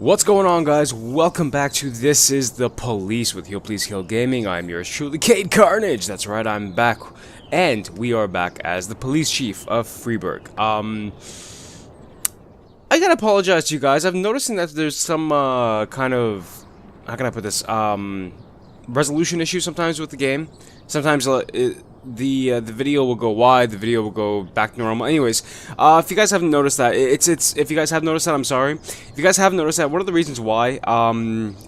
What's going on, guys? Welcome back to This Is the Police with Heal Please Heal Gaming. I'm yours truly, Cade Carnage. That's right, I'm back. And we are back as the police chief of Freiburg. I gotta apologize to you guys. I'm noticing that there's some kind of, how can I put this, resolution issues sometimes with the game. Sometimes the video will go wide, the video will go back to normal. Anyways, if you guys haven't noticed that, if you guys have noticed that, I'm sorry. If you guys have noticed that, one of the reasons why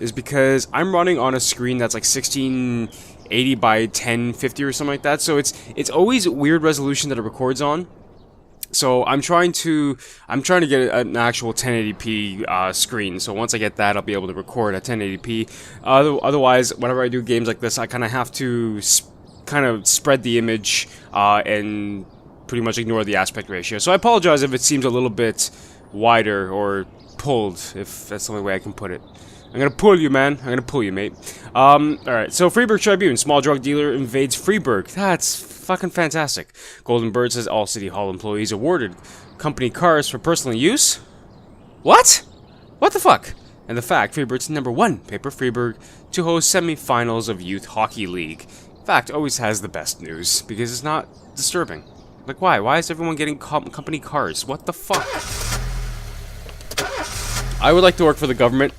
is because I'm running on a screen that's like 1680 by 1050 or something like that. So it's always weird resolution that it records on. So I'm trying to get an actual 1080p screen. So once I get that, I'll be able to record at 1080p. Otherwise, whenever I do games like this, I kind of have to kind of spread the image and pretty much ignore the aspect ratio. So I apologize if it seems a little bit wider or pulled, if that's the only way I can put it. I'm gonna pull you, man. I'm gonna pull you, mate. Alright, so Freiburg Tribune. Small drug dealer invades Freiburg. That's fucking fantastic. Golden Bird says all City Hall employees awarded company cars for personal use. What? What the fuck? And the fact, Freiburg's #1 paper, Freiburg, to host semi-finals of Youth Hockey League. Fact always has the best news, because it's not disturbing. Like, why? Why is everyone getting company cars? What the fuck? I would like to work for the government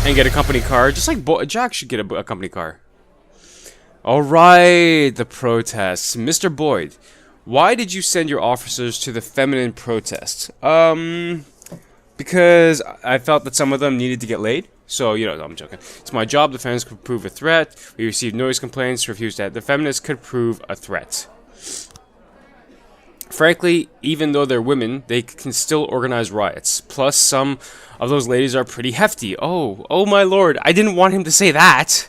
and get a company car, just like Jack should get a company car. Alright, the protests. Mr. Boyd, why did you send your officers to the feminine protest? Because I felt that some of them needed to get laid. So, you know, no, I'm joking. It's my job. The feminists could prove a threat. We received noise complaints. Refused that. The feminists could prove a threat. Frankly, even though they're women, they can still organize riots. Plus, some of those ladies are pretty hefty. Oh my lord. I didn't want him to say that.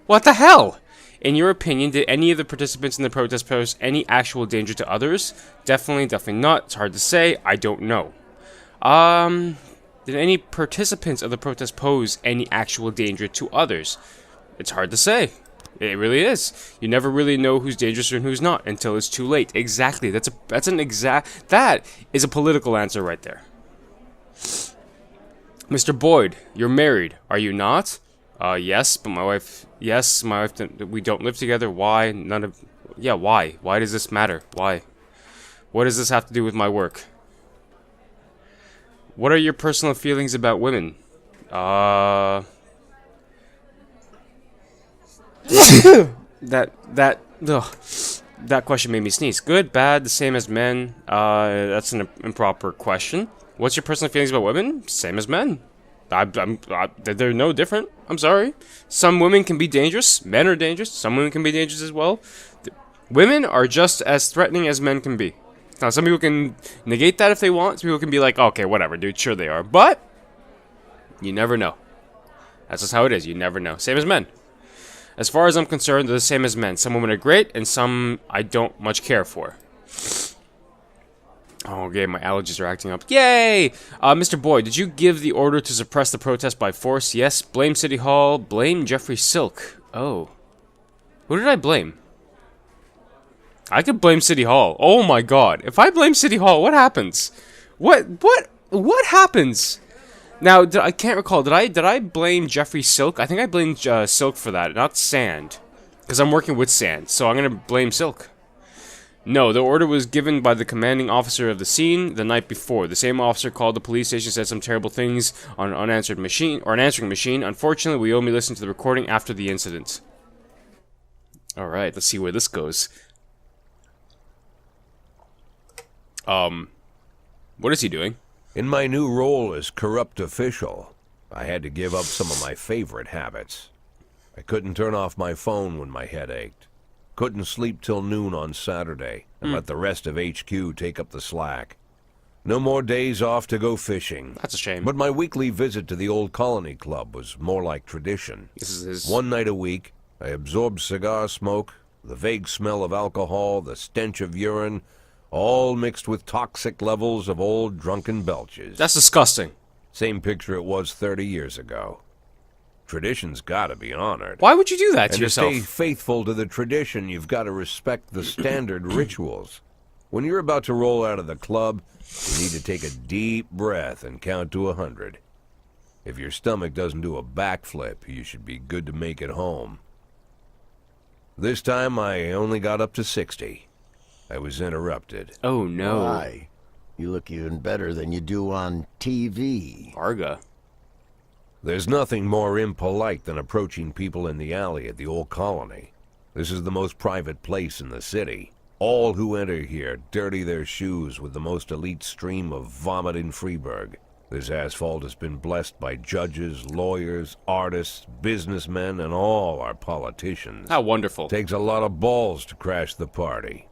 What the hell? In your opinion, did any of the participants in the protest pose any actual danger to others? Definitely not. It's hard to say. I don't know. Did any participants of the protest pose any actual danger to others? It's hard to say. It really is. You never really know who's dangerous and who's not until it's too late. Exactly. That is a political answer right there. Mr. Boyd, you're married, are you not? Yes, but my wife, we don't live together. Why? Why? Why does this matter? Why? What does this have to do with my work? What are your personal feelings about women? That question made me sneeze. Good, bad, the same as men. That's an improper question. What's your personal feelings about women? Same as men. They're no different. I'm sorry. Some women can be dangerous. Men are dangerous. Some women can be dangerous as well. Women are just as threatening as men can be. Now, some people can negate that if they want. Some people can be like, okay, whatever, dude, sure they are. But, you never know. That's just how it is. You never know. Same as men. As far as I'm concerned, they're the same as men. Some women are great, and some I don't much care for. Oh, okay, my allergies are acting up. Yay! Mr. Boyd, did you give the order to suppress the protest by force? Yes. Blame City Hall. Blame Jeffrey Silk. Oh. Who did I blame? I could blame City Hall. Oh my god. If I blame City Hall, what happens? What happens? Now, I can't recall. Did I blame Jeffrey Silk? I think I blamed Silk for that, not Sand. Because I'm working with Sand, so I'm going to blame Silk. No, the order was given by the commanding officer of the scene the night before. The same officer called the police station, said some terrible things on an answering machine. Unfortunately, we only listened to the recording after the incident. Alright, let's see where this goes. What is he doing? In my new role as corrupt official, I had to give up some of my favorite habits. I couldn't turn off my phone when my head ached. Couldn't sleep till noon on Saturday, and let the rest of HQ take up the slack. No more days off to go fishing. That's a shame. But my weekly visit to the old colony club was more like tradition. This is his... One night a week, I absorbed cigar smoke, the vague smell of alcohol, the stench of urine, all mixed with toxic levels of old drunken belches. That's disgusting. Same picture it was 30 years ago. Tradition's gotta be honored. Why would you do that to yourself? To stay faithful to the tradition, you've got to respect the standard rituals. When you're about to roll out of the club, you need to take a deep breath and count to 100. If your stomach doesn't do a backflip, you should be good to make it home. This time I only got up to 60. I was interrupted. Oh no. Why? You look even better than you do on TV. Varga. There's nothing more impolite than approaching people in the alley at the old colony. This is the most private place in the city. All who enter here dirty their shoes with the most elite stream of vomit in Freeburg. This asphalt has been blessed by judges, lawyers, artists, businessmen, and all our politicians. How wonderful. Takes a lot of balls to crash the party.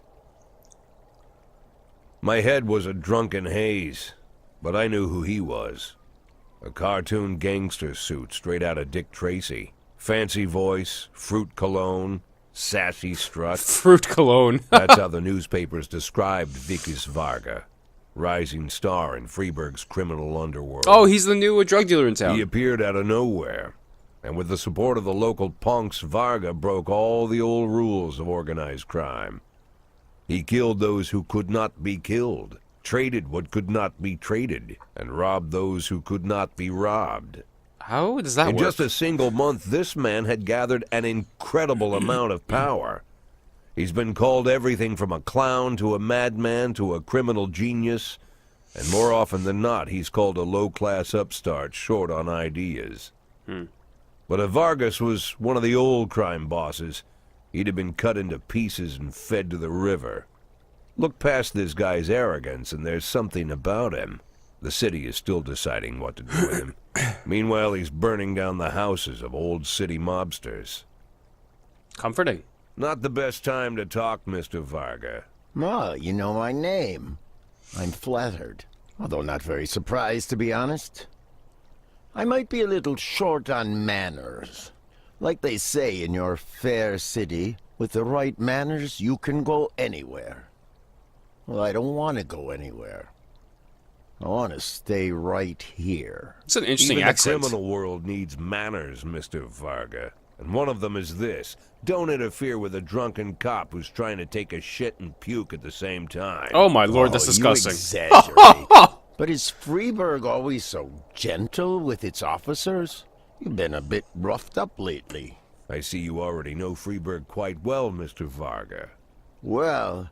My head was a drunken haze, but I knew who he was. A cartoon gangster suit straight out of Dick Tracy. Fancy voice, fruit cologne, sassy strut. Fruit cologne. That's how the newspapers described Vikas Varga. Rising star in Freeburg's criminal underworld. Oh, he's the new drug dealer in town. He appeared out of nowhere. And with the support of the local punks, Varga broke all the old rules of organized crime. He killed those who could not be killed, traded what could not be traded, and robbed those who could not be robbed. How does that In work? just a single month, this man had gathered an incredible amount of power. He's been called everything from a clown to a madman to a criminal genius, and more often than not, he's called a low-class upstart short on ideas. But if Vargas was one of the old crime bosses, he'd have been cut into pieces and fed to the river. Look past this guy's arrogance, and there's something about him. The city is still deciding what to do with him. Meanwhile, he's burning down the houses of old city mobsters. Comforting. Not the best time to talk, Mr. Varga. Ah, you know my name. I'm flattered, although not very surprised, to be honest. I might be a little short on manners. Like they say in your fair city, with the right manners, you can go anywhere. Well, I don't want to go anywhere. I want to stay right here. It's an interesting Even accent. the criminal world needs manners, Mr. Varga. And one of them is this. Don't interfere with a drunken cop who's trying to take a shit and puke at the same time. Oh my lord, that's You disgusting. exaggerate. But is Freeburg always so gentle with its officers? You've been a bit roughed up lately. I see you already know Freeburg quite well, Mr. Varga. Well,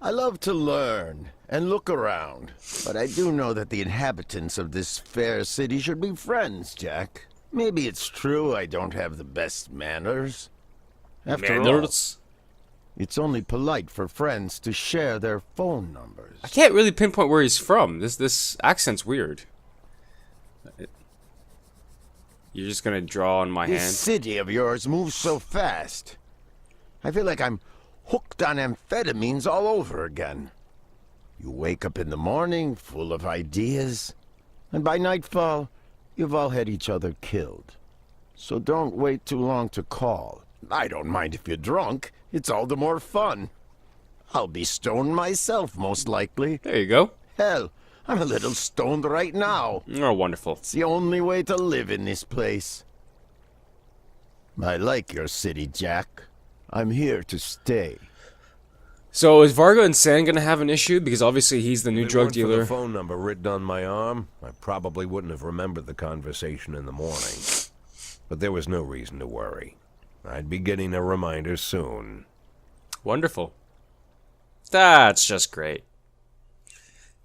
I love to learn and look around, but I do know that the inhabitants of this fair city should be friends, Jack. Maybe it's true I don't have the best manners. After all, Manners? it's only polite for friends to share their phone numbers. I can't really pinpoint where he's from. This accent's weird. You're just gonna draw on my This hand? city of yours moves so fast. I feel like I'm hooked on amphetamines all over again. You wake up in the morning full of ideas, and by nightfall, you've all had each other killed. So don't wait too long to call. I don't mind if you're drunk. It's all the more fun. I'll be stoned myself, most likely. There you go. Hell, I'm a little stoned right now. Oh, wonderful. It's the only way to live in this place. I like your city, Jack. I'm here to stay. So is Varga and San gonna have an issue? Because obviously he's the new If it drug weren't for dealer. the phone number written on my arm, I probably wouldn't have remembered the conversation in the morning. But there was no reason to worry. I'd be getting a reminder soon. Wonderful. That's just great.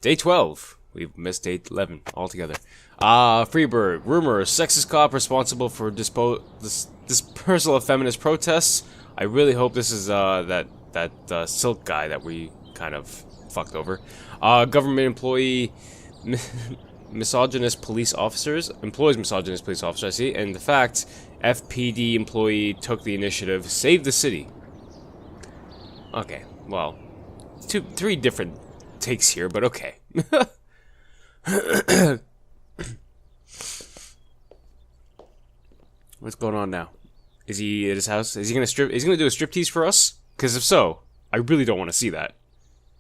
Day 12. We've missed day 11 altogether. Freeburg. Rumor. Sexist cop responsible for dispersal of feminist protests. I really hope this is that Silk guy that we kind of fucked over. Government employee misogynist police officers. Employs misogynist police officers, I see. And the fact FPD employee took the initiative. Save the city. Okay, well. Three different takes here, but okay. What's going on now? Is he at his house? Is he gonna strip? Is he gonna do a striptease for us? Because if so, I really don't want to see that.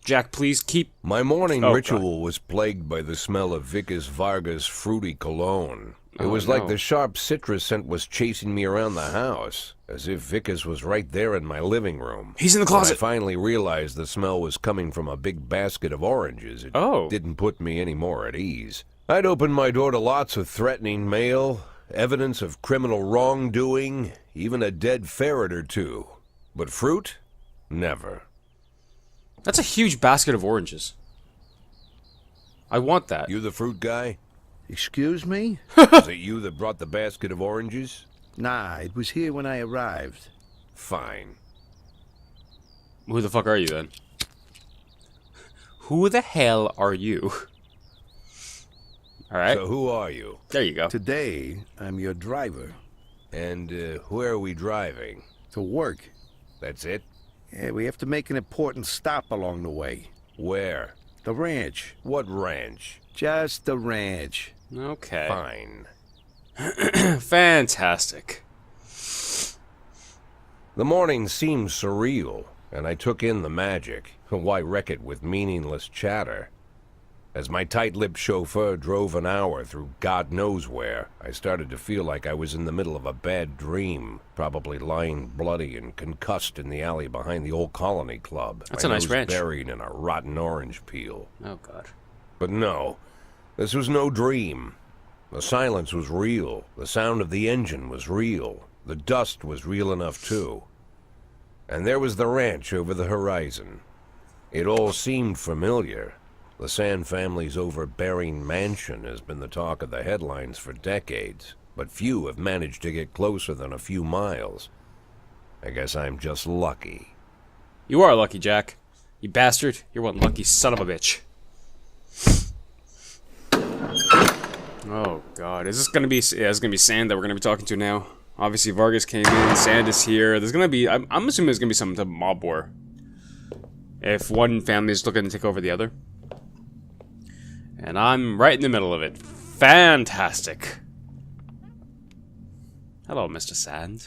Jack, please keep. My morning Oh, ritual was plagued by the smell of Vikas Varga's fruity cologne. It Oh, was no. like the sharp citrus scent was chasing me around the house, as if Vikas was right there in my living room. He's in the When I closet. finally realized the smell was coming from a big basket of oranges, it Oh. didn't put me any more at ease. I'd opened my door to lots of threatening mail, evidence of criminal wrongdoing, even a dead ferret or two. But fruit? Never. That's a huge basket of oranges. I want that. You the fruit guy? Excuse me? Is it you that brought the basket of oranges? Nah, it was here when I arrived. Fine. Who the fuck are you then? Who the hell are you? Alright. So who are you? There you go. Today, I'm your driver. And where are we driving? To work. That's it? Yeah, we have to make an important stop along the way. Where? The ranch. What ranch? Just the ranch. Okay. Fine. Fantastic. The morning seemed surreal, and I took in the magic. Why wreck it with meaningless chatter? As my tight-lipped chauffeur drove an hour through God knows where, I started to feel like I was in the middle of a bad dream, probably lying bloody and concussed in the alley behind the old Colony Club. That's a nice ranch. Buried in a rotten orange peel. Oh, God. But no, this was no dream. The silence was real. The sound of the engine was real. The dust was real enough, too. And there was the ranch over the horizon. It all seemed familiar. The Sand family's overbearing mansion has been the talk of the headlines for decades, but few have managed to get closer than a few miles. I guess I'm just lucky. You are lucky, Jack. You bastard. You're one lucky son of a bitch. Oh, God. Is this gonna be... Yeah, it's gonna be Sand that we're gonna be talking to now. Obviously, Vargas came in. Sand is here. There's gonna be... I'm assuming there's gonna be some type of mob war. If one family is looking to take over the other. And I'm right in the middle of it. Fantastic. Hello, Mr. Sand.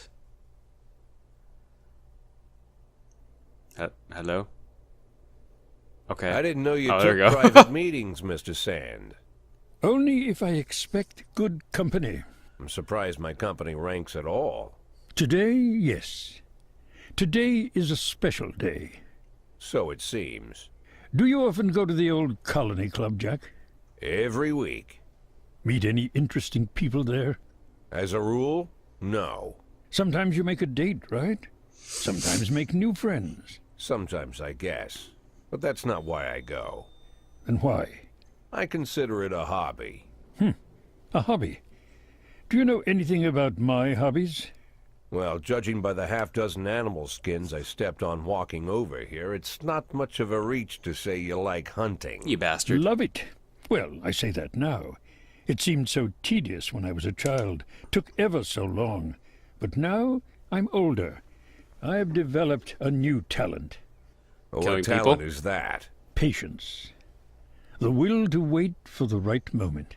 Hello? Okay. I didn't know you there you took go. private meetings, Mr. Sand. Only if I expect good company. I'm surprised my company ranks at all. Today, yes. Today is a special day. So it seems. Do you often go to the old Colony Club, Jack? Every week. Meet any interesting people there? As a rule, no. Sometimes you make a date, right? Sometimes make new friends. Sometimes, I guess. But that's not why I go. And why? I consider it a hobby. A hobby. Do you know anything about my hobbies? Well, judging by the half-dozen animal skins I stepped on walking over here, it's not much of a reach to say you like hunting. You bastard. Love it. Well, I say that now. It seemed so tedious when I was a child. Took ever so long. But now I'm older. I've developed a new talent. What Killing talent people? is that? Patience. The will to wait for the right moment.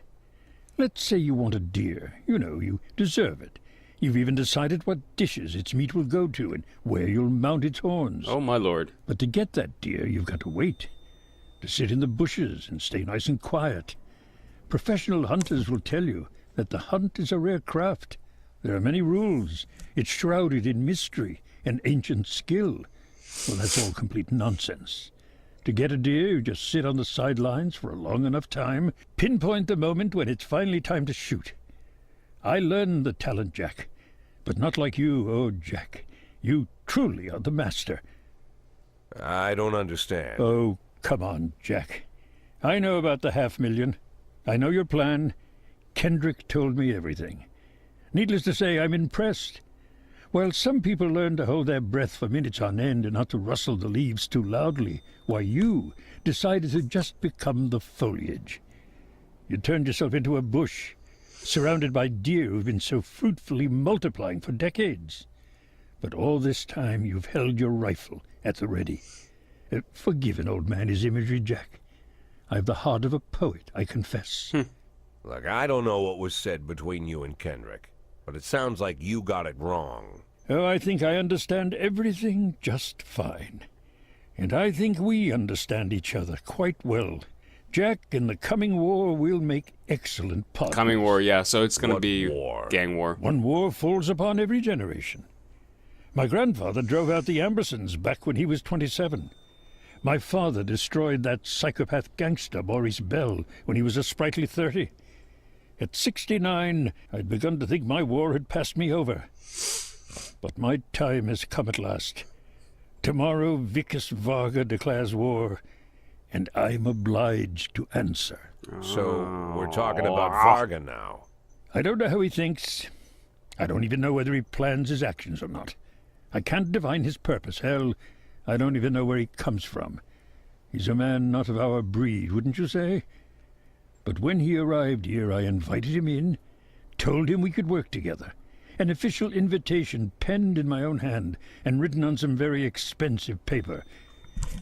Let's say you want a deer. You know, you deserve it. You've even decided what dishes its meat will go to and where you'll mount its horns. Oh, my lord. But to get that deer, you've got to wait. To sit in the bushes and stay nice and quiet. Professional hunters will tell you that the hunt is a rare craft. There are many rules. It's shrouded in mystery and ancient skill. Well, that's all complete nonsense. To get a deer, you just sit on the sidelines for a long enough time, pinpoint the moment when it's finally time to shoot. I learned the talent, Jack. But not like you, oh, Jack. You truly are the master. I don't understand. Oh, come on, Jack. I know about the 500,000. I know your plan. Kendrick told me everything. Needless to say, I'm impressed. While some people learn to hold their breath for minutes on end and not to rustle the leaves too loudly, why you decided to just become the foliage. You turned yourself into a bush, surrounded by deer who've been so fruitfully multiplying for decades. But all this time you've held your rifle at the ready. Forgive an old man his imagery, Jack. I've the heart of a poet, I confess. Look, I don't know what was said between you and Kendrick, but it sounds like you got it wrong. Oh, I think I understand everything just fine. And I think we understand each other quite well. Jack, in the coming war, we'll make excellent partners. Coming war, yeah, so it's gonna What be war? gang war. One war falls upon every generation. My grandfather drove out the Ambersons back when he was 27. My father destroyed that psychopath gangster, Maurice Bell, when he was a sprightly 30. At 69, I'd begun to think my war had passed me over. But my time has come at last. Tomorrow, Vicus Varga declares war, and I'm obliged to answer. So, we're talking about Varga now. I don't know how he thinks. I don't even know whether he plans his actions or not. I can't divine his purpose. Hell, I don't even know where he comes from. He's a man not of our breed, wouldn't you say? But when he arrived here, I invited him in, told him we could work together. An official invitation penned in my own hand and written on some very expensive paper.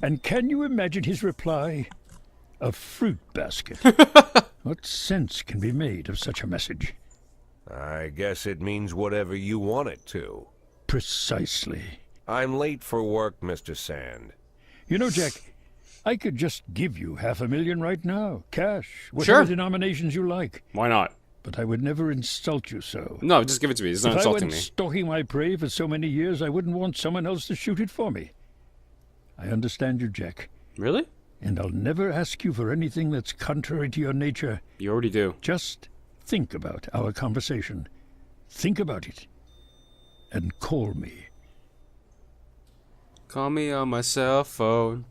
And can you imagine his reply? A fruit basket. What sense can be made of such a message? I guess it means whatever you want it to. Precisely. I'm late for work, Mr. Sand. You know, Jack, I could just give you $500,000 right now, cash, whatever Sure. denominations you like. Why not? But I would never insult you so. No, just give it to me. It's not If I insulting went me. stalking my prey for so many years, I wouldn't want someone else to shoot it for me. I understand you, Jack, Really? and I'll never ask you for anything that's contrary to your nature. You already do. Just think about our conversation. Think about it. And call me. Call me on my cell phone.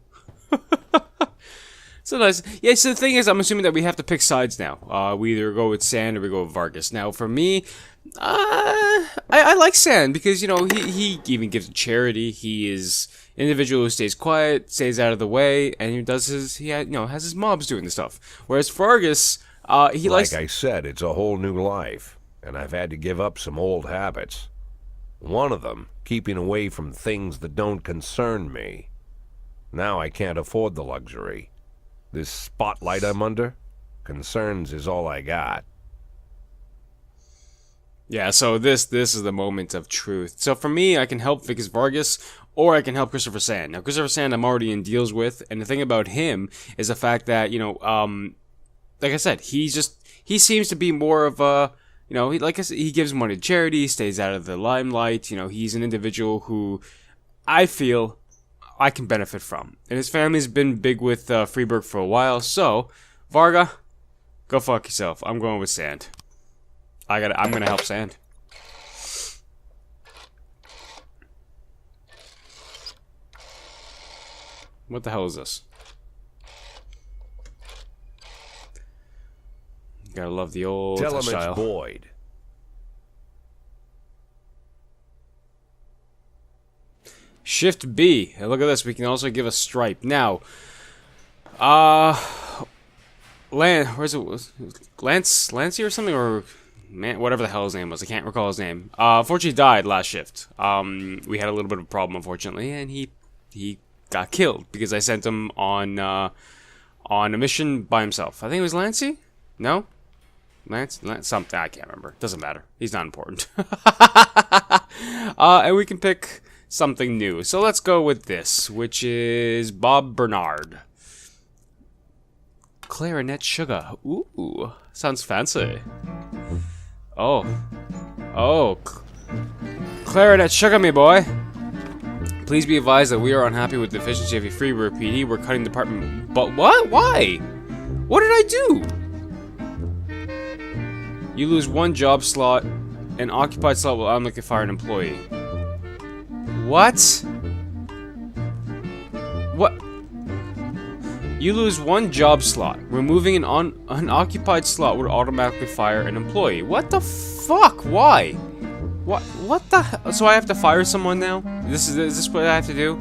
So nice. Yeah, so the thing is, I'm assuming that we have to pick sides now. We either go with Sand or we go with Vargas. Now, for me, I like Sand because, you know, he even gives to charity. He is an individual who stays quiet, stays out of the way, and he does has his mobs doing the stuff. Whereas Vargas, he likes... Like I said, it's a whole new life, and I've had to give up some old habits. One of them, keeping away from things that don't concern me. Now I can't afford the luxury. This spotlight I'm under, concerns is all I got. Yeah, so this is the moment of truth. So for me, I can help Vicus Vargas, or I can help Christopher Sand. Now, Christopher Sand I'm already in deals with, and the thing about him is the fact that, you know, like I said, he seems to be more of a, you know, like I said, he gives money to charity, stays out of the limelight. You know, he's an individual who I feel I can benefit from. And his family's been big with Freeburg for a while, so Varga, go fuck yourself. I'm going with Sand. I'm gonna help Sand. What the hell is this? Gotta love the old Tell him style. it's Boyd. Shift B. And look at this. We can also give a stripe. Now, where's it? Lancey or something, or man, whatever the hell his name was. I can't recall his name. Unfortunately, he died last shift. We had a little bit of a problem, unfortunately, and he got killed because I sent him on a mission by himself. I think it was Lancey. No, Lance, something. I can't remember. Doesn't matter. He's not important. And we can pick something new. So let's go with this, which is Bob Bernard. Clarinet Sugar. Ooh, sounds fancy. Oh, Clarinet Sugar, me boy. Please be advised that we are unhappy with the efficiency of your Freeburg PD. We're cutting department. But what? Why? What did I do? You lose one job slot. An occupied slot will automatically fire an employee. What? What? You lose one job slot. Removing an unoccupied slot would automatically fire an employee. What the fuck? Why? What the? So I have to fire someone now? Is this what I have to do?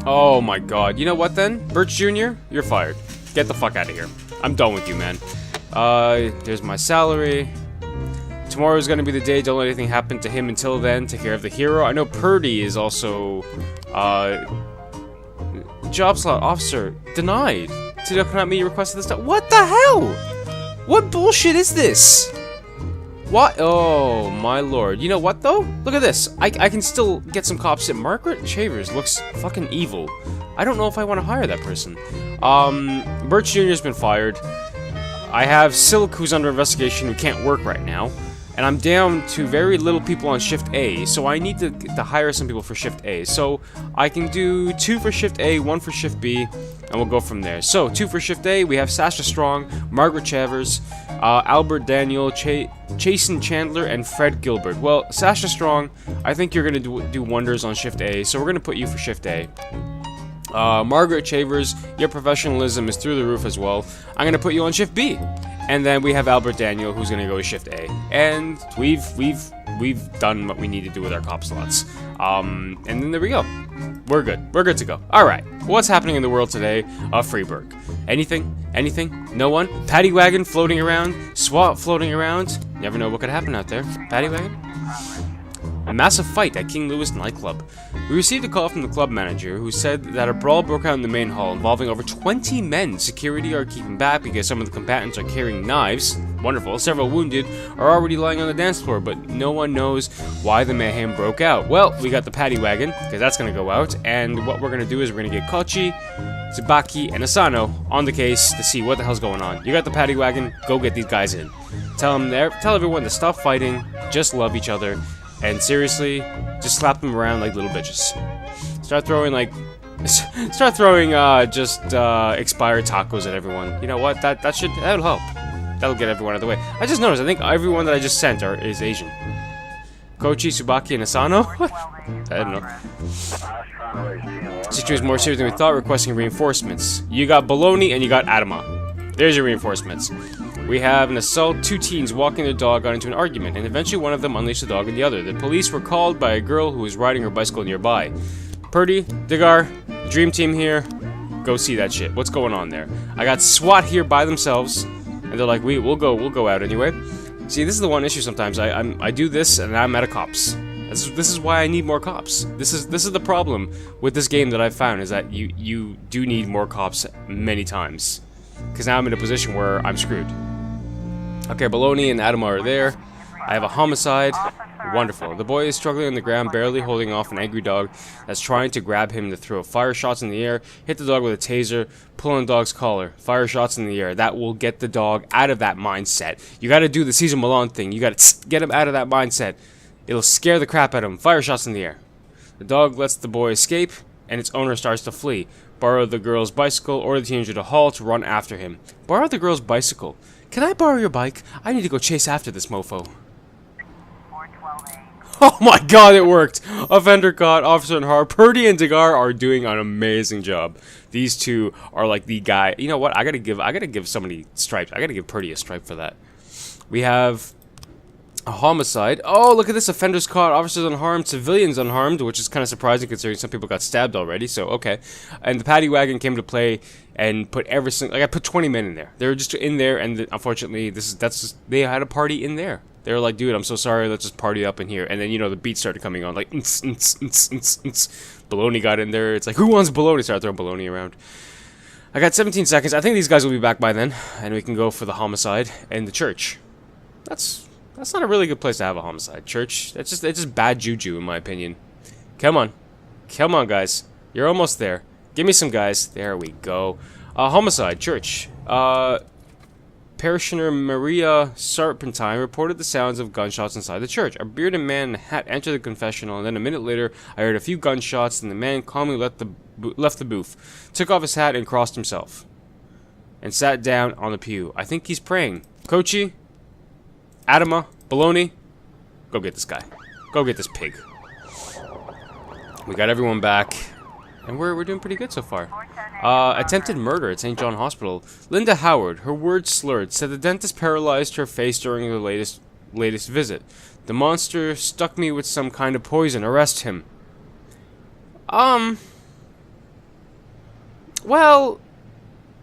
Oh my god. You know what then? Birch Jr., you're fired. Get the fuck out of here. I'm done with you, man. There's my salary. Tomorrow's gonna be the day. Don't let anything happen to him until then. Take care of the hero. I know Purdy is also, job slot officer denied. Today cannot meet your request at this time. What the hell? What bullshit is this? What? Oh my lord. You know what though? Look at this. I can still get some cops in. Margaret Chavers looks fucking evil. I don't know if I want to hire that person. Birch Jr.'s been fired. I have Silk, who's under investigation, who can't work right now. and I'm down to very little people on Shift A, so I need to hire some people for Shift A. So I can do 2 for Shift A, 1 for Shift B, and we'll go from there. So 2 for Shift A, we have Sasha Strong, Margaret Chavers, Albert Daniel, Chasen Chandler, and Fred Gilbert. Well, Sasha Strong, I think you're going to do wonders on Shift A, so we're going to put you for Shift A. Margaret Chavers, your professionalism is through the roof as well. I'm going to put you on Shift B. And then we have Albert Daniel, who's going to go to Shift A. And we've done what we need to do with our cop slots. And then there we go. We're good. We're good to go. Alright. What's happening in the world today of Freeburg? Anything? Anything? No one? Paddy wagon floating around? SWAT floating around? Never know what could happen out there. Paddy wagon? A massive fight at King Louis nightclub. We received a call from the club manager who said that a brawl broke out in the main hall involving over 20 men. Security are keeping back because some of the combatants are carrying knives. Wonderful. Several wounded are already lying on the dance floor, but no one knows why the mayhem broke out. Well, we got the paddy wagon, because that's going to go out, and what we're going to do is we're going to get Kochi, Tsubaki, and Asano on the case to see what the hell's going on. You got the paddy wagon, go get these guys in. Tell everyone to stop fighting, just love each other, and seriously, just slap them around like little bitches. Start throwing expired tacos at everyone. You know what? That'll help. That'll get everyone out of the way. I just noticed, I think everyone that I just sent is Asian. Kochi, Tsubaki, and Asano? I don't know. Situation is more serious than we thought, requesting reinforcements. You got Bologna and you got Adama. There's your reinforcements. We have an assault. 2 teens walking their dog got into an argument, and eventually one of them unleashed the dog on the other. The police were called by a girl who was riding her bicycle nearby. Purdy, Digar, Dream Team here. Go see that shit. What's going on there? I got SWAT here by themselves, and they're like, we'll go out anyway. See, this is the one issue sometimes. I do this, and I'm out of cops. This is why I need more cops. This is the problem with this game that I've found, is that you do need more cops many times. Because now I'm in a position where I'm screwed. Okay, Bologna and Adama are there. I have a homicide. Wonderful. The boy is struggling on the ground, barely holding off an angry dog that's trying to grab him to throw. Fire shots in the air, hit the dog with a taser, pull on the dog's collar. Fire shots in the air. That will get the dog out of that mindset. You gotta do the Cesar Millan thing. You gotta get him out of that mindset. It'll scare the crap out of him. Fire shots in the air. The dog lets the boy escape, and its owner starts to flee. Borrow the girl's bicycle, order the teenager to halt, run after him. Borrow the girl's bicycle. Can I borrow your bike? I need to go chase after this mofo. Oh my god, it worked! Offender caught, officer in harm. Purdy and Digar are doing an amazing job. These two are like the guy. You know what? I gotta give somebody stripes. I gotta give Purdy a stripe for that. We have a homicide. Oh, look at this. Offenders caught, officers unharmed, civilians unharmed, which is kind of surprising considering some people got stabbed already, so okay. And the paddy wagon came to play and put every single, like I put 20 men in there. They were just in there, and unfortunately, they had a party in there. They were like, dude, I'm so sorry, let's just party up in here. And then, you know, the beats started coming on, like, Bologna got in there. It's like, who wants bologna? Started throwing bologna around. I got 17 seconds. I think these guys will be back by then, and we can go for the homicide and the church. That's not a really good place to have a homicide. Church, it's just bad juju, in my opinion. Come on, guys. You're almost there. Give me some guys. There we go. Homicide, church. Parishioner Maria Serpentine reported the sounds of gunshots inside the church. A bearded man in a hat entered the confessional, and then a minute later, I heard a few gunshots, and the man calmly left the booth, took off his hat, and crossed himself, and sat down on the pew. I think he's praying. Kochi, Adama, Bologna, go get this guy. Go get this pig. We got everyone back, and we're doing pretty good so far. Attempted murder at St. John Hospital. Linda Howard, her words slurred, said the dentist paralyzed her face during the latest visit. The monster stuck me with some kind of poison. Arrest him. Well,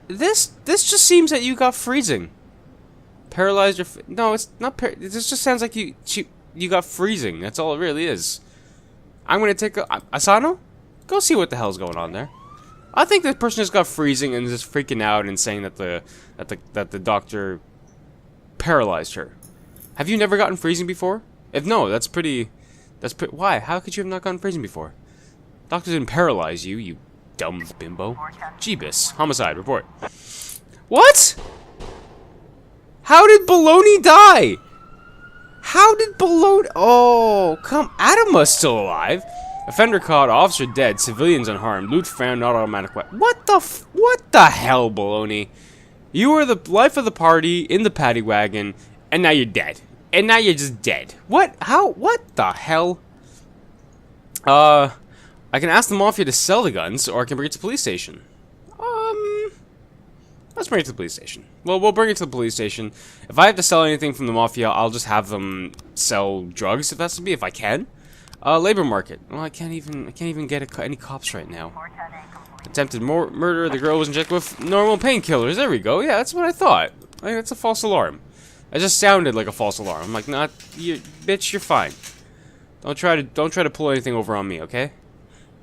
this just seems that you got freezing. Paralyzed your no, it's not this just sounds like you got freezing. That's all it really is. I'm gonna take Asano? Go see what the hell's going on there. I think this person just got freezing and just freaking out and saying that the doctor paralyzed her. Have you never gotten freezing before? If no, that's pretty. Why? How could you have not gotten freezing before? Doctor didn't paralyze you, you dumb bimbo. Jeebus. Homicide report. What? How did Bologna die? How did Baloney... Oh, come... Adama's still alive. Offender caught, officer dead, civilians unharmed, loot found, not automatic weapon. What the hell, Baloney? You were the life of the party in the paddy wagon, and now you're dead. And now you're just dead. What? How? What the hell? I can ask the Mafia to sell the guns, or I can bring it to the police station. Let's bring it to the police station. Well, we'll bring it to the police station. If I have to sell anything from the Mafia, I'll just have them sell drugs, if that's to be, if I can. Labor market. Well, I can't even get any cops right now. Attempted murder. The girl was injected with normal painkillers. There we go. Yeah, that's what I thought. Like, that's a false alarm. It just sounded like a false alarm. I'm like, not you, bitch. You're fine. Don't try to pull anything over on me, okay?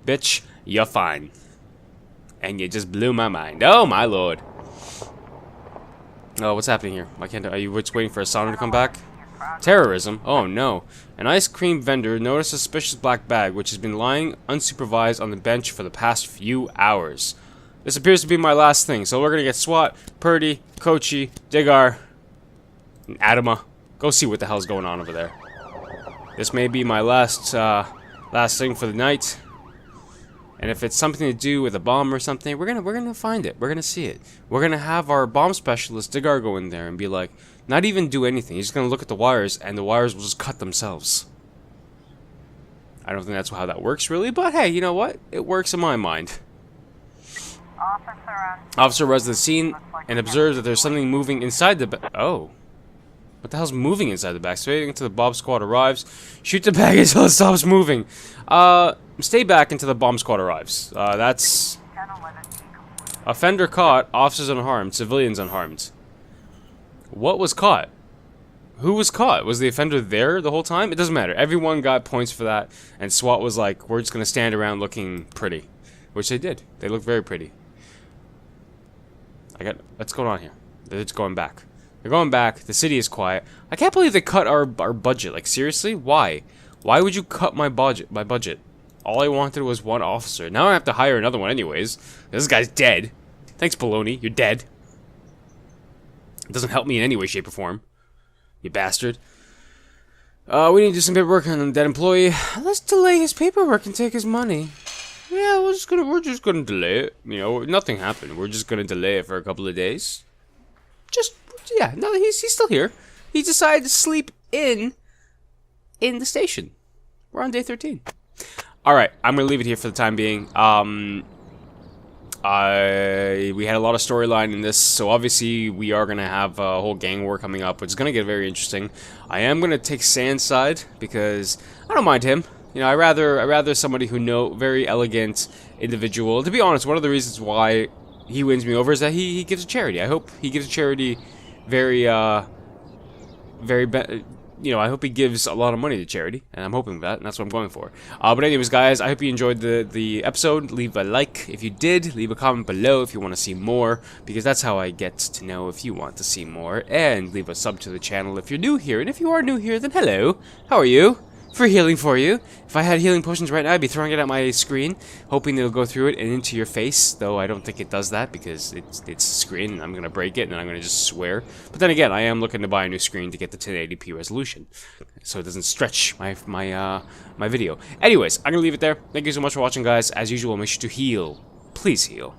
Bitch, you're fine. And you just blew my mind. Oh my lord. Oh, what's happening here? Why can't I? Are you just waiting for Asana to come back? Terrorism? Oh no. An ice cream vendor noticed a suspicious black bag which has been lying unsupervised on the bench for the past few hours. This appears to be my last thing, so we're gonna get SWAT, Purdy, Kochi, Digar, and Adama. Go see what the hell's going on over there. This may be my last thing for the night. And if it's something to do with a bomb or something, we're gonna find it. We're gonna see it. We're gonna have our bomb specialist Digar go in there and be like, not even do anything. He's just gonna look at the wires, and the wires will just cut themselves. I don't think that's how that works, really. But hey, you know what? It works in my mind. Officer runs to the scene and observes that there's something moving inside the oh. What the hell's moving inside the bag? So waiting until the bomb squad arrives. Shoot the bag until it stops moving. Stay back until the bomb squad arrives. That's... Offender caught, officers unharmed, civilians unharmed. What was caught? Who was caught? Was the offender there the whole time? It doesn't matter. Everyone got points for that, and SWAT was like, we're just gonna stand around looking pretty. Which they did. They looked very pretty. What's going on here? They're just going back. They're going back. The city is quiet. I can't believe they cut our budget. Like, seriously? Why? Why would you cut my budget? All I wanted was one officer. Now I have to hire another one anyways. This guy's dead. Thanks, Baloney. You're dead. It doesn't help me in any way, shape, or form. You bastard. We need to do some paperwork on the dead employee. Let's delay his paperwork and take his money. Yeah, we're just gonna delay it. You know, nothing happened. We're just gonna delay it for a couple of days. Yeah, no, he's still here. He decided to sleep in the station. We're on day 13. Alright, I'm gonna leave it here for the time being. We had a lot of storyline in this, so obviously we are gonna have a whole gang war coming up, which is gonna get very interesting. I am gonna take Sand's side because I don't mind him. You know, I rather somebody who very elegant individual. To be honest, one of the reasons why he wins me over is that he gives a charity. I hope he gives a charity I hope he gives a lot of money to charity, and I'm hoping that, and that's what I'm going for. But anyways, guys, I hope you enjoyed the episode. Leave a like if you did. Leave a comment below if you want to see more, because that's how I get to know if you want to see more. And leave a sub to the channel if you're new here. And if you are new here, then hello. How are you? For healing for you. If I had healing potions right now, I'd be throwing it at my screen, hoping it'll go through it and into your face, though I don't think it does that because it's a screen and I'm going to break it and I'm going to just swear. But then again, I am looking to buy a new screen to get the 1080p resolution, so it doesn't stretch my video. Anyways, I'm going to leave it there. Thank you so much for watching, guys. As usual, make sure to heal. Please heal.